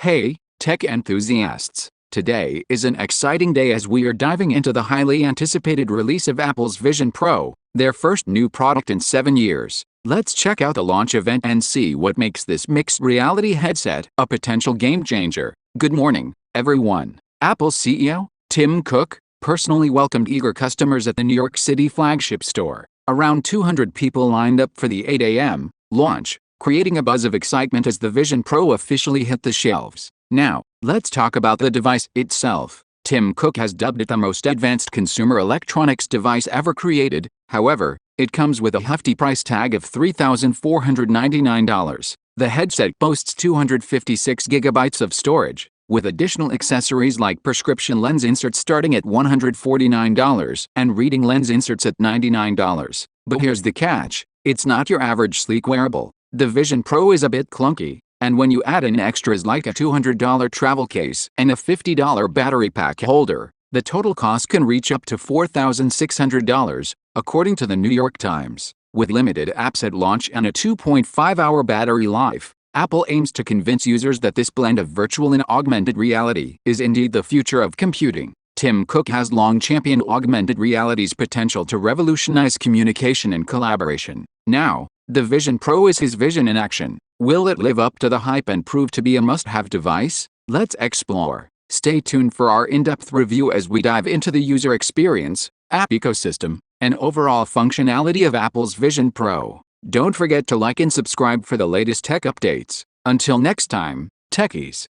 Hey, tech enthusiasts! Today is an exciting day as we are diving into the highly anticipated release of Apple's Vision Pro, their first new product in 7 years. Let's check out the launch event and see what makes this mixed reality headset a potential game changer. Good morning, everyone. Apple's CEO, Tim Cook, personally welcomed eager customers at the New York City Flagship Store. Around 200 people lined up for the 8 a.m. launch, creating a buzz of excitement as the Vision Pro officially hit the shelves. Now, let's talk about the device itself. Tim Cook has dubbed it the most advanced consumer electronics device ever created. However, it comes with a hefty price tag of $3,499. The headset boasts 256 gigabytes of storage, with additional accessories like prescription lens inserts starting at $149 and reading lens inserts at $99. But here's the catch: it's not your average sleek wearable. The Vision Pro is a bit clunky, and when you add in extras like a $200 travel case and a $50 battery pack holder, the total cost can reach up to $4,600, according to the New York Times. With limited apps at launch and a 2.5-hour battery life, Apple aims to convince users that this blend of virtual and augmented reality is indeed the future of computing. Tim Cook has long championed augmented reality's potential to revolutionize communication and collaboration. Now, the Vision Pro is his vision in action. Will it live up to the hype and prove to be a must-have device? Let's explore. Stay tuned for our in-depth review as we dive into the user experience, app ecosystem, and overall functionality of Apple's Vision Pro. Don't forget to like and subscribe for the latest tech updates. Until next time, techies.